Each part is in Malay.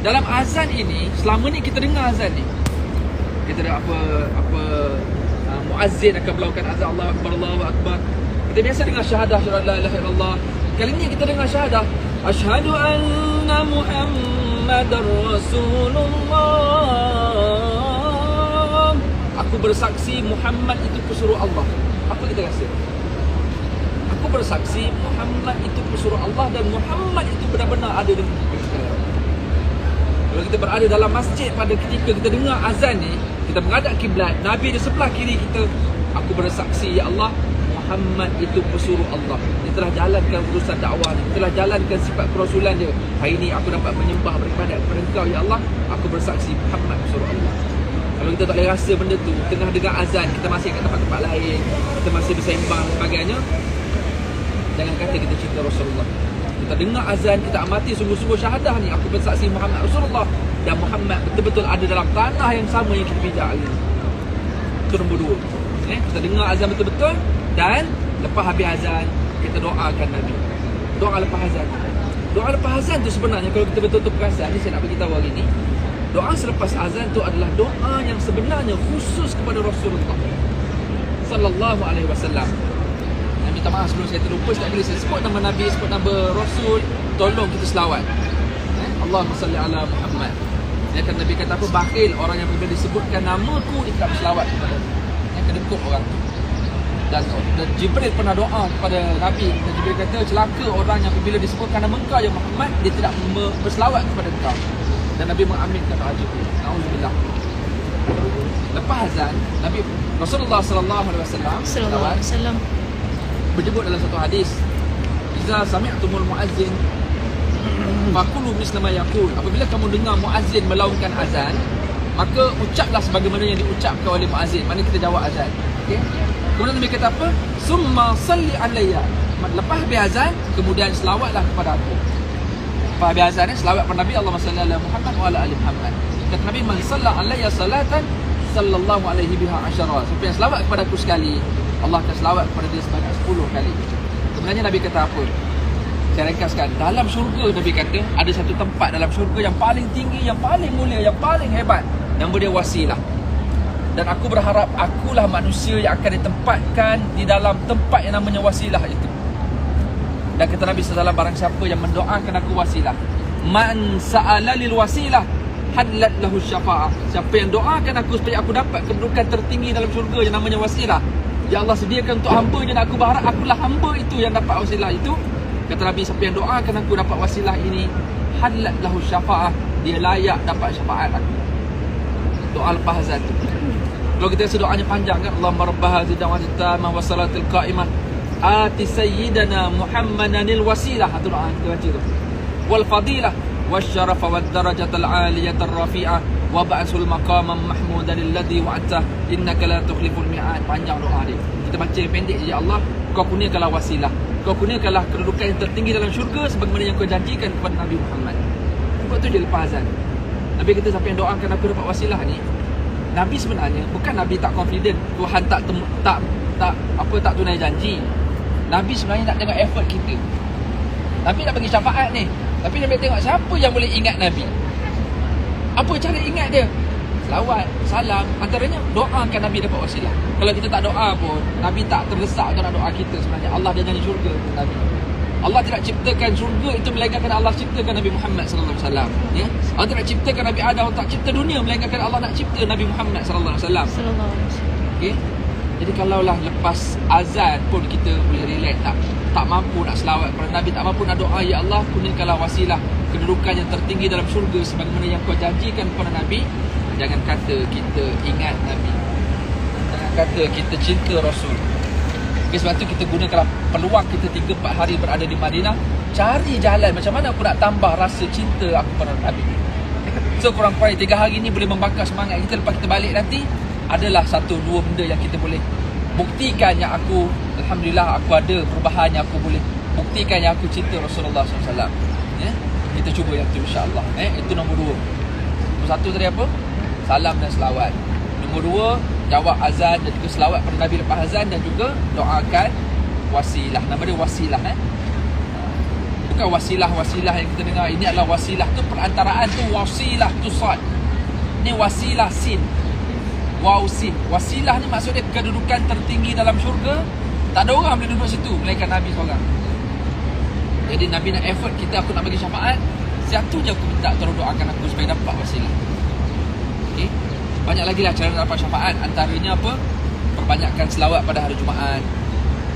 dalam azan ini, selama ni kita dengar azan ni, kita ada muazzin akan melakukan azan Allahu Akbar, Allahu Akbar. Kita biasa dengar syahadah, syahadah la ilaha illallah. Kali ni kita dengar syahadah, asyhadu anna Muhammadar Rasulullah. Aku bersaksi Muhammad itu pesuruh Allah. Apa kita rasa? Aku bersaksi Muhammad itu pesuruh Allah dan Muhammad itu benar-benar ada dengan kita. Kalau kita berada dalam masjid pada ketika kita dengar azan ni, kita menghadap kiblat, Nabi di sebelah kiri kita. Aku bersaksi, ya Allah, Muhammad itu pesuruh Allah. Dia telah jalankan urusan dakwah dia, telah jalankan sifat kerasulan dia. Hari ini aku dapat menyembah beribadat kepada Engkau, ya Allah. Aku bersaksi Muhammad pesuruh Allah. Kalau kita tak boleh rasa benda tu, tengah dengar azan, kita masih kat tempat-tempat lain, kita masih bersembang dan sebagainya, jangan kata kita cinta Rasulullah. Kita dengar azan, kita amati sungguh-sungguh syahadah ni, aku bersaksi Muhammad Rasulullah, dan Muhammad betul-betul ada dalam tanah yang sama yang kita pijak hari ni. Itu nombor 2. Kita dengar azan betul-betul, dan lepas habis azan, kita doakan Nabi. Doa lepas azan. Doa lepas azan tu sebenarnya, kalau kita betul-betul perasan, ni saya nak beritahu hari ni, doa selepas azan tu adalah doa yang sebenarnya khusus kepada Rasulullah sallallahu alaihi wasallam. Saya minta maaf sebelum saya terlupa, setiap kali saya sebut nama Nabi, sebut nama Rasul, tolong kita selawat. Allahumma salli ala Muhammad. Dia kata, Nabi kata apa? Bakhil orang yang bila disebutkan namaku dia tidak berselawat kepada. Yang kedekut orang tu. Dan Jibril pernah doa kepada Nabi, dan Jibril kata, celaka orang yang bila disebutkan nama engkau ya Muhammad, dia tidak berselawat kepada engkau. Dan Nabi mengaminkan doa Jibril. Nauzubillah. Lepas azan, Nabi Rasulullah sallallahu alaihi wasallam menyebut dalam satu hadis, "Idza sami'tumul muazzin faqulu misla ma yaqul." Apabila kamu dengar muazzin melaungkan azan, maka ucaplah sebagaimana yang diucapkan oleh muazzin. Mana kita jawab azan. Okey. Kemudian Nabi kata apa? "Summa salli alayya." Lepas habis azan, kemudian selawatlah kepada aku. Lepas habis azan ni selawat kepada Nabi, Allahumma salli ala Muhammad wa ala ali Muhammad. Kata Nabi, "Man salla alayya salatan sallallahu alaihi biha asyara." Siapa yang selawat kepada aku sekali, Allah akan selawat kepada dia sebanyak 10 kali. Sebenarnya Nabi kata apa? Saya ringkaskan. Dalam syurga, Nabi kata, ada satu tempat dalam syurga yang paling tinggi, yang paling mulia, yang paling hebat. Nama dia wasilah. Dan aku berharap akulah manusia yang akan ditempatkan di dalam tempat yang namanya wasilah itu. Dan kata Nabi SAW, barang siapa yang mendoakan aku wasilah, man sa'ala lil wasilah hadlat lahu syafa'ah. Siapa yang doakan aku supaya aku dapat kedudukan tertinggi dalam syurga yang namanya wasilah, ya Allah sediakan untuk hamba je, dan aku berharap akulah hamba itu yang dapat wasilah itu. Kata Nabi, siapa yang doakan aku dapat wasilah ini, hadlat lahu syafa'ah, dia layak dapat syafaat aku. Doa lepas azan tu. Kalau kita rasa doanya panjang kan, Allahumma rabbah hadhihi da'wati tammah wa salatil qa'imah ati sayyidana Muhammadanil wasilah. Itu doa kita baca tu. Wal fadilah wasyarafa wad darajatal aliyatar rafi'ah wa ba'sul maqamam mahmudan alladhi wa'ata innaka la tukhliful mi'ad. Panjang doa dia. Kita baca pendek je, ya Allah, kau kurniakanlah wasilah, kau kurniakanlah kedudukan yang tertinggi dalam syurga sebagaimana yang kau janjikan kepada Nabi Muhammad. Buat tu je lepas azan. Nabi kata, siapa yang doakan aku dapat wasilah ni, Nabi sebenarnya bukan Nabi tak confident Tuhan tak tunai janji. Nabi sebenarnya nak tengok effort kita. Nabi nak bagi syafaat ni, tapi Nabi tengok siapa yang boleh ingat Nabi. Apa cara ingat dia? Selawat, salam, antaranya doakan Nabi dapat wasilah. Kalau kita tak doa pun, Nabi tak terdesak untuk nak doa kita sebenarnya. Allah dia janji syurga untuk Nabi. Allah tidak ciptakan syurga itu melainkan kerana Allah ciptakan Nabi Muhammad sallallahu alaihi wasallam, ya. Allah tidak ciptakan Nabi Adam, Allah tak cipta dunia melainkan kerana Allah nak cipta Nabi Muhammad sallallahu alaihi wasallam. Okey. Jadi kalaulah lepas azan pun kita boleh relax, tak mampu nak selawat kepada Nabi, tak mampu nak doa, ya Allah kurniakanlah wasilah kedudukan yang tertinggi dalam syurga sebagaimana yang kau janjikan kepada Nabi, jangan kata kita ingat Nabi, jangan kata kita cinta Rasul. Okay, sebab tu kita gunakan peluang kita 3-4 hari berada di Madinah, cari jalan macam mana aku nak tambah rasa cinta aku pada Nabi. So kurang-kurang 3 hari ni boleh membakar semangat kita. Lepas kita balik nanti, adalah 1-2 benda yang kita boleh buktikan yang aku, alhamdulillah aku ada perubahan yang aku boleh buktikan yang aku cinta Rasulullah SAW. Ya? Kita cuba yang tu insyaAllah. Itu nombor 2. Nombor 1 tadi apa? Salam dan selawat. Nombor 2, jawab azan dan juga selawat pada Nabi lepas azan, dan juga doakan wasilah. Nama dia wasilah. bukan wasilah-wasilah yang kita dengar. Ini adalah wasilah tu, perantaraan tu wasilah tu sad. Ni wasilah sin. Waw sin. Wasilah ni maksudnya kedudukan tertinggi dalam syurga. Tak ada orang boleh duduk situ melainkan Nabi seorang. Jadi Nabi nak effort kita, aku nak bagi syafaat, satu je aku minta tolong doakan aku supaya dapat wasilah. Okay? Banyak lagi lah cara nak dapat syafaat. Antaranya apa? Perbanyakkan selawat pada hari Jumaat.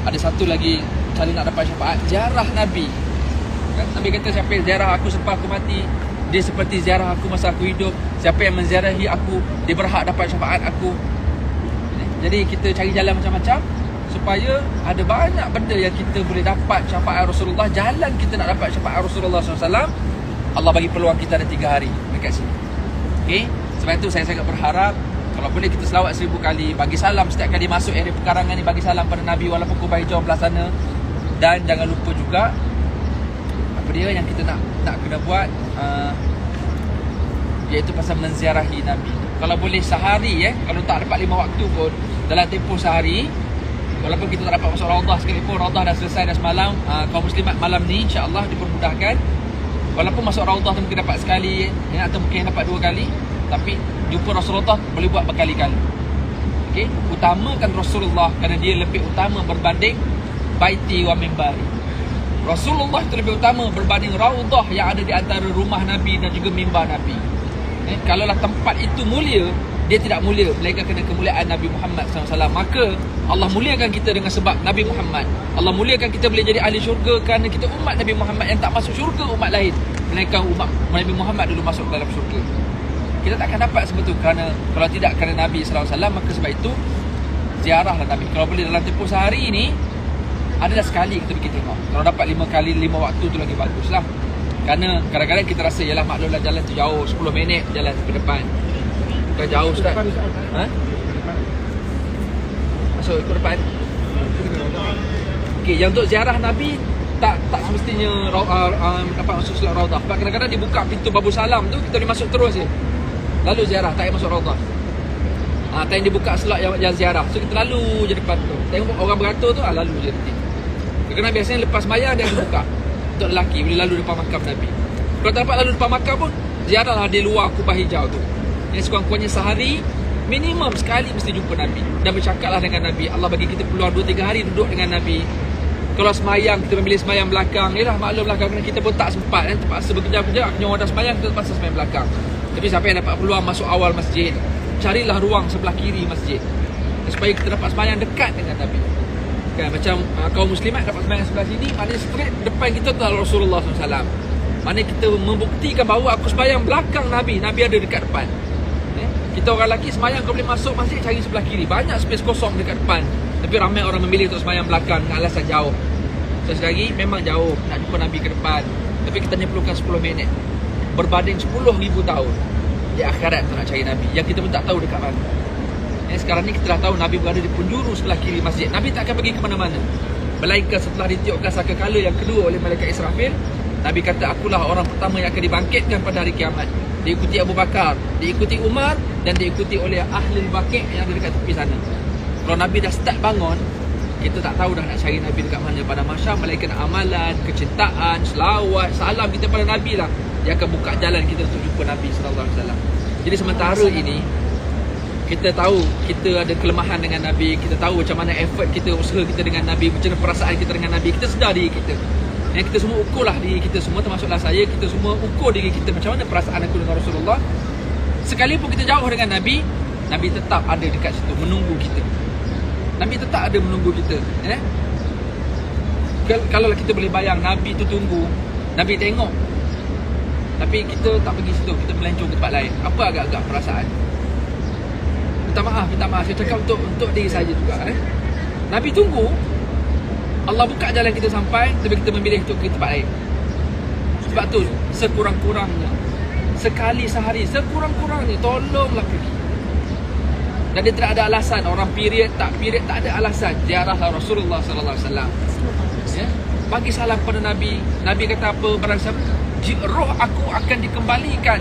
Ada satu lagi cara nak dapat syafaat, ziarah Nabi. Kan? Nabi kata siapa yang ziarah aku selepas aku mati, dia seperti ziarah aku masa aku hidup. Siapa yang menziarahi aku, dia berhak dapat syafaat aku. Jadi kita cari jalan macam-macam supaya ada banyak benda yang kita boleh dapat syafaat Rasulullah. Jalan kita nak dapat syafaat Rasulullah SAW, Allah bagi peluang kita ada 3 hari dekat sini. Okay? Sebab itu saya sangat berharap kalau boleh kita selawat 1000 kali, bagi salam setiap kali masuk area pekarangan ni, bagi salam pada Nabi walaupun kubah hijau belah sana. Dan jangan lupa juga apa dia yang kita nak kena buat, iaitu pasal menziarahi Nabi. Kalau boleh sehari, kalau tak dapat 5 waktu pun, dalam tempoh sehari, walaupun kita tak dapat masuk Raudah sekalipun, Raudah dah selesai dah semalam, kaum muslimat malam ni insya-Allah dipermudahkan. Walaupun masuk Raudah tu mungkin dapat sekali, atau mungkin dapat 2 kali, tapi jumpa Rasulullah boleh buat berkali-kali. Okey, utamakan Rasulullah kerana dia lebih utama berbanding baiti wa mimbari. Rasulullah itu lebih utama berbanding Raudah yang ada di antara rumah Nabi dan juga mimbar Nabi. Kalaulah tempat itu mulia, dia tidak mulia melainkan kerana kemuliaan Nabi Muhammad SAW. Maka Allah muliakan kita dengan sebab Nabi Muhammad. Allah muliakan kita boleh jadi ahli syurga kerana kita umat Nabi Muhammad yang tak masuk syurga umat lain, melainkan umat Nabi Muhammad dulu masuk dalam syurga. Kita tak akan dapat sebab itu kalau tidak kerana Nabi SAW. Maka sebab itu ziarahlah Nabi. Kalau boleh dalam tempoh sehari ni, adalah sekali kita pergi tengok. Kalau dapat 5 kali 5 waktu tu lagi baguslah. Kerana kadang-kadang kita rasa yalah maklumlah jalan tu jauh, 10 minit jalan ke depan. Bukan jauh Ustaz. Masuk ke depan. Okey, yang untuk ziarah Nabi tak semestinya dapat masuk Selat Raudah. Sebab kadang-kadang dibuka pintu Babu Salam tu, kita boleh masuk terus je. Lalu ziarah, tak payah masuk Raudah. Tak yang dibuka slot yang ziarah. So kita lalu je depan tu. Tengok orang beratur tu, lalu je nanti. Kerana biasanya lepas mayang dia akan buka. Untuk lelaki boleh lalu depan makam Nabi. Kalau tak dapat lalu depan makam pun, ziarahlah di luar kubah hijau tu. Yang sekurang-kurangnya sehari, minimum sekali mesti jumpa Nabi. Dan bercakaplah dengan Nabi. Allah bagi kita peluang 2-3 hari duduk dengan Nabi. Kalau semayang, kita memilih semayang belakang. Yalah maklumlah kerana kita pun tak sempat, terpaksa bekerja-kerja, akhirnya orang dah semayang, kita terpaksa semayang belakang. Tapi siapa yang dapat peluang masuk awal masjid, carilah ruang sebelah kiri masjid, supaya kita dapat semayang dekat dengan Nabi. Kan, macam kaum muslimat dapat semayang sebelah sini, maknanya straight depan kita tu adalah Rasulullah SAW. Maknanya kita membuktikan bahawa aku semayang belakang Nabi, Nabi ada dekat depan. Kita orang lelaki semayang, kau boleh masuk masjid cari sebelah kiri, banyak space kosong dekat depan. Tapi ramai orang memilih untuk semayang belakang dengan alasan jauh. So sekali lagi, memang jauh nak jumpa Nabi ke depan, tapi kita hanya perlukan 10 minit berbanding 10,000 tahun di akhirat tu nak cari Nabi, yang kita pun tak tahu dekat mana. Sekarang ni kita dah tahu Nabi berada di penjuru sebelah kiri masjid. Nabi tak akan pergi ke mana-mana, melainkan setelah ditiupkan sangkakala yang kedua oleh malaikat Israfil. Nabi kata, akulah orang pertama yang akan dibangkitkan pada hari kiamat. Diikuti Abu Bakar, diikuti Umar, dan diikuti oleh ahli Baqi' yang ada dekat tepi sana. Kalau Nabi dah start bangun, kita tak tahu dah nak cari Nabi dekat mana. Pada masyarakat, melainkan amalan, kecintaan, selawat, salam kita pada Nabi lah yang akan buka jalan kita untuk jumpa Nabi SAW. Jadi sementara ini, kita tahu kita ada kelemahan dengan Nabi, kita tahu macam mana effort kita, usaha kita dengan Nabi, macam mana perasaan kita dengan Nabi. Kita sedar diri kita. Yang kita semua ukurlah diri kita semua, termasuklah saya, kita semua ukur diri kita macam mana perasaan aku dengan Rasulullah. Sekalipun kita jauh dengan Nabi, Nabi tetap ada dekat situ menunggu kita. Nabi tetap ada menunggu kita. Kalau kita boleh bayang Nabi tu tunggu, Nabi tengok, tapi kita tak pergi situ, kita melencong ke tempat lain. Apa agak-agak perasaan? Minta maaf, saya cakap untuk diri saya juga. Nabi tunggu, Allah buka jalan kita sampai, tapi kita memilih untuk ke tempat lain. Sebab tu, sekurang-kurangnya, sekali sehari, sekurang-kurangnya, tolonglah pergi. Dan dia tidak ada alasan, orang period tak ada alasan. Ziarahlah Rasulullah SAW. Bagi salam pada Nabi. Nabi kata apa? Barang siapa, roh aku akan dikembalikan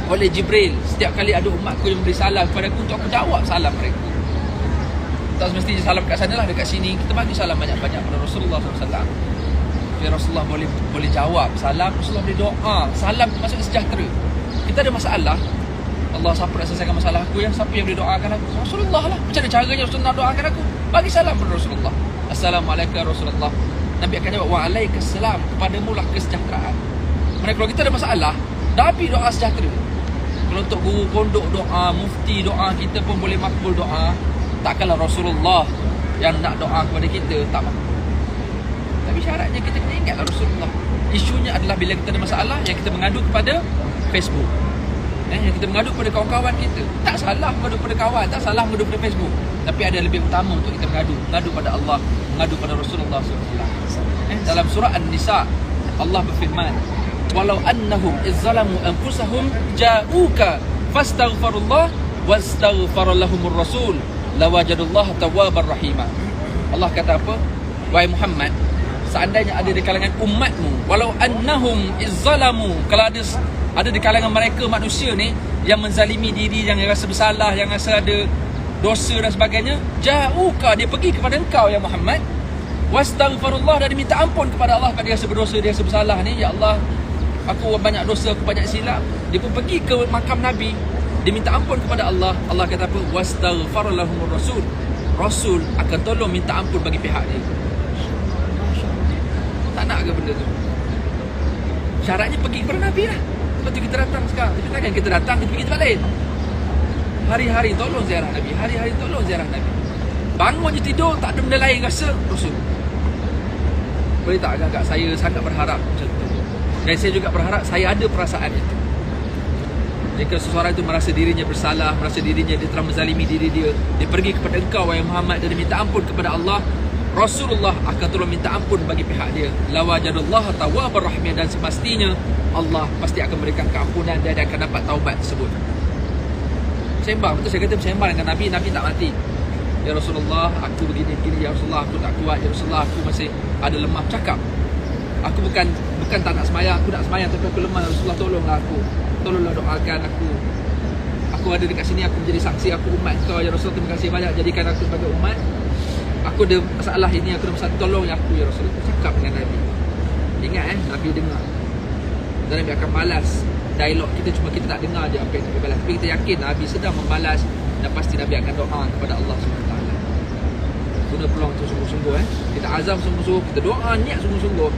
oleh Jibril setiap kali ada umatku yang beri salam kepada aku, untuk aku jawab salam mereka. Tak semestinya salam kat sana lah, dekat sini kita bagi salam banyak-banyak pada Rasulullah SAW. Ya Rasulullah boleh jawab salam, Rasulullah boleh doa. Salam maksudnya sejahtera. Kita ada masalah, Allah, siapa nak selesaikan masalah aku ya? Siapa yang boleh doakan aku? Rasulullah lah. Macam mana caranya Rasulullah nak doakan aku? Bagi salam kepada Rasulullah. Assalamualaikum ya Rasulullah. Nabi akan jawab, waalaikumsalam, kepadamu lah kesejahteraan. Mana kalau kita ada masalah, Nabi doa sejahtera. Kalau untuk guru pondok doa, mufti doa, kita pun boleh makbul doa. Takkanlah Rasulullah yang nak doa kepada kita tak makbul. Tapi syaratnya kita kena ingatlah Rasulullah. Isunya adalah bila kita ada masalah yang kita mengadu kepada Facebook, yang kita mengadu kepada kawan-kawan kita. Tak salah mengadu kepada kawan, tak salah mengadu kepada Facebook. Tapi ada lebih utama untuk kita mengadu pada Allah, mengadu pada Rasulullah SAW. Dalam surah An-Nisa, Allah berfirman, walau annahum izzalamu anfusahum ja'uka fastaghfirullah wastaghfara lahumur rasul lawajadullaha tawwabar rahima. Allah kata apa? Wahai Muhammad, seandainya ada di kalangan umatmu, walau annahum izzalamu, kalau ada di kalangan mereka manusia ni yang menzalimi diri, yang rasa bersalah, yang rasa ada dosa dan sebagainya, ja'uka, dia pergi kepada engkau ya Muhammad, wastaghfirullah, dan dia minta ampun kepada Allah pada dia rasa berdosa, dia rasa bersalah ni, ya Allah, aku banyak dosa, aku banyak silap. Dia pun pergi ke makam Nabi, dia minta ampun kepada Allah. Allah kata apa? Wastaghfar lahumur rasul. Rasul akan tolong minta ampun bagi pihak dia. Tak nak ke benda tu? Syaratnya pergi kepada Nabi lah. Lepas tu kita datang sekarang. Tapi takkan kita datang, kita pergi tempat lain. Hari-hari tolong ziarah Nabi, hari-hari tolong ziarah Nabi. Bangun je tidur, tak ada benda lain rasa Rasul. Boleh tak agak-agak saya sangat berharap macam tu. Dan saya juga berharap saya ada perasaan itu. Jika seseorang itu merasa dirinya bersalah, merasa dirinya dia telah menzalimi diri dia, dia pergi kepada engkau wahai Muhammad dan dia minta ampun kepada Allah, Rasulullah akan tolong minta ampun bagi pihak dia. Lawajadullah tawwabar rahim, dan semestinya Allah pasti akan memberikan keampunan dan dia akan dapat taubat tersebut. Sembang, betul saya kata sembang dengan Nabi, Nabi tak mati. Ya Rasulullah, aku begini-begini, ya Rasulullah, aku tak kuat, ya Rasulullah, aku masih ada lemah. Cakap, aku bukan tak nak semayang, aku nak semayang tapi aku lemah, ya Rasulullah, tolonglah aku, tolonglah doakan aku. Aku ada dekat sini, aku menjadi saksi, aku umat kau ya Rasulullah, terima kasih banyak, jadikan aku sebagai umat. Aku ada masalah ini, aku ada masalah, tolong aku ya Rasulullah. Cakap dengan Nabi. Ingat Nabi dengar. Dan Nabi akan balas dialog kita, cuma kita tak dengar je apa yang Nabi balas. Tapi kita yakin Nabi sedang membalas, dan pasti Nabi akan doa kepada Allah SWT. Guna peluang tu sungguh-sungguh. Kita azam sungguh-sungguh, kita doa niat sungguh-sungguh.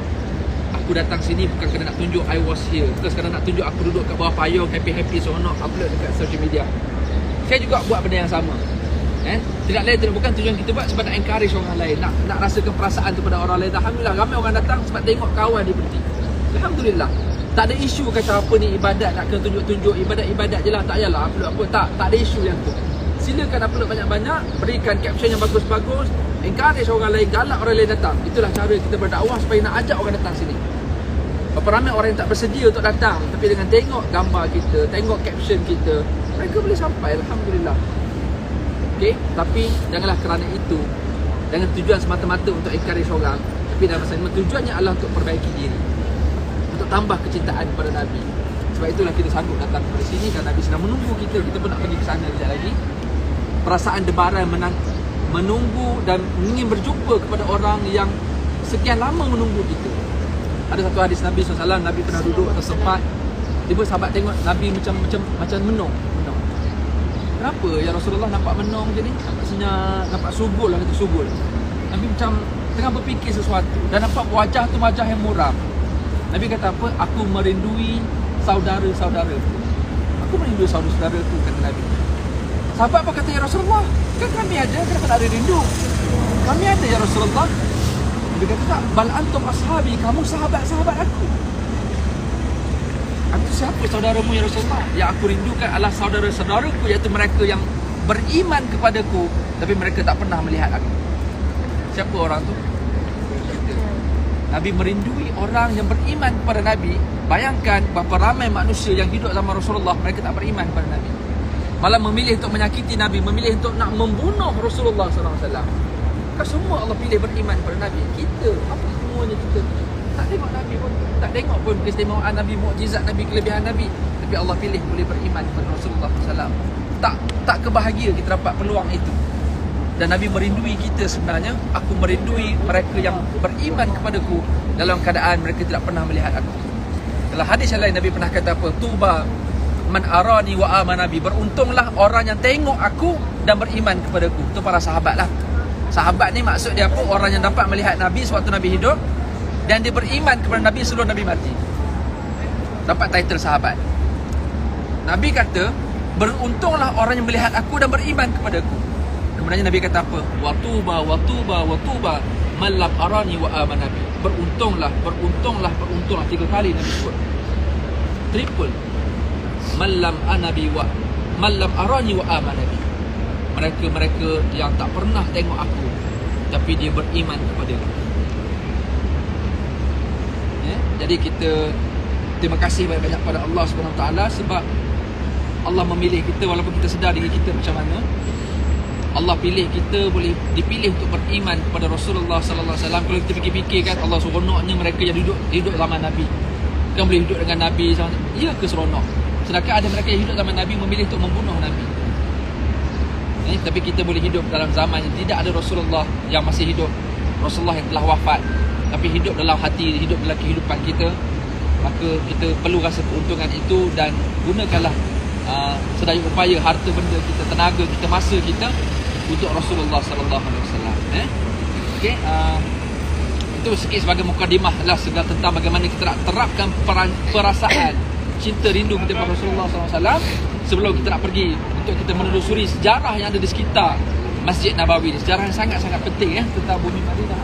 Aku datang sini bukan kerana nak tunjuk I was here, bukan kerana nak tunjuk aku duduk kat bawah payung happy-happy seronok upload dekat social media. Saya juga buat benda yang sama. Tidak lain, bukan tujuan kita buat sebab nak encourage orang lain, nak rasakan perasaan tu pada orang lain. Alhamdulillah ramai orang datang sebab tengok kawan dia berhenti. Alhamdulillah. Tak ada isu kata apa ni ibadat nak kena tunjuk-tunjuk, ibadat je lah, tak payahlah upload apa, tak ada isu yang tu. Silakan upload banyak-banyak, berikan caption yang bagus-bagus, encourage orang lain, galak orang lain datang. Itulah cara kita berdakwah supaya nak ajak orang datang sini. Berapa ramai orang yang tak bersedia untuk datang, tapi dengan tengok gambar kita, tengok caption kita, mereka boleh sampai, alhamdulillah. Okey, tapi janganlah kerana itu, dengan tujuan semata-mata untuk encourage orang, tapi dalam masa ini tujuannya adalah untuk perbaiki diri, untuk tambah kecintaan kepada Nabi. Sebab itulah kita sanggup datang kepada sini, dan Nabi sedang menunggu kita. Kita pun nak pergi ke sana sekejap lagi. Perasaan debaran menunggu dan ingin berjumpa kepada orang yang sekian lama menunggu kita. Ada satu hadis Nabi SAW, Nabi pernah duduk atas tempat, tiba sahabat tengok Nabi macam menung. Kenapa ya Rasulullah nampak menung macam ni? Nampak senyap, nampak subul lah, kata subul. Nabi macam tengah berfikir sesuatu dan nampak wajah tu wajah yang muram. Nabi kata apa? Aku merindui saudara-saudaraku. Aku merindui saudara-saudaraku, kata Nabi. Sahabat apa kata ya Rasulullah? Kan kami ada, kenapa tak ada rindu? Kami ada ya Rasulullah. Nabi kata tak, bal antum ashabi, kamu sahabat-sahabat aku. Aku siapa saudaramu ya Rasulullah? Yang aku rindukan adalah saudara-saudaraku, iaitu mereka yang beriman kepadaku tapi mereka tak pernah melihat aku. Siapa orang tu? Nabi merindui orang yang beriman kepada Nabi. Bayangkan berapa ramai manusia yang hidup zaman Rasulullah, mereka tak beriman kepada Nabi, malah memilih untuk menyakiti Nabi, memilih untuk nak membunuh Rasulullah SAW. Kan semua Allah pilih beriman kepada Nabi. Kita, apa semuanya kita tak tengok Nabi pun, tak tengok pun keistimewaan Nabi, mukjizat Nabi, kelebihan Nabi, tapi Allah pilih boleh beriman kepada Rasulullah SAW. Tak kebahagia kita dapat peluang itu. Dan Nabi merindui kita sebenarnya. Aku merindui mereka yang beriman kepadaku dalam keadaan mereka tidak pernah melihat aku. Dalam hadis yang lain Nabi pernah kata apa? Tuba man arani wa amana bi. Beruntunglah orang yang tengok aku dan beriman kepadaku. Itu para sahabat lah. Sahabat ni maksud dia apa? Orang yang dapat melihat Nabi sewaktu Nabi hidup dan dia beriman kepada Nabi sebelum Nabi mati. Dapat title sahabat. Nabi kata, beruntunglah orang yang melihat aku dan beriman kepadaku. Kemudian Nabi kata apa? Wa tuba wa tuba wa tuba man lam arani wa amana bi. Beruntunglah, beruntunglah, beruntunglah. 3 kali Nabi sebut. Triple. Man lam arani wa amana bi. Mereka-mereka yang tak pernah tengok aku tapi dia beriman kepada aku. Ya? Jadi kita terima kasih banyak-banyak pada Allah SWT sebab Allah memilih kita walaupun kita sedar diri kita macam mana. Allah pilih kita, boleh dipilih untuk beriman kepada Rasulullah sallallahu alaihi wasallam. Kalau kita fikir-fikirkan, Allah seronoknya mereka yang hidup zaman Nabi. Kan boleh hidup dengan Nabi sama. Ya ke seronok? Sedangkan ada mereka yang hidup zaman Nabi memilih untuk membunuh Nabi. Tapi kita boleh hidup dalam zaman yang tidak ada Rasulullah yang masih hidup. Rasulullah yang telah wafat tapi hidup dalam hati, hidup dalam kehidupan kita. Maka kita perlu rasa keuntungan itu dan gunakanlah sedaya upaya, harta benda kita, tenaga kita, masa kita untuk Rasulullah sallallahu alaihi wasallam. Okey, itu sikit sebagai mukadimah lah segala tentang bagaimana kita nak terapkan perasaan cinta rindu kita kepada Rasulullah sallallahu alaihi wasallam sebelum kita nak pergi untuk kita menelusuri sejarah yang ada di sekitar Masjid Nabawi ni. Sejarah yang sangat-sangat penting tentang bumi Madinah.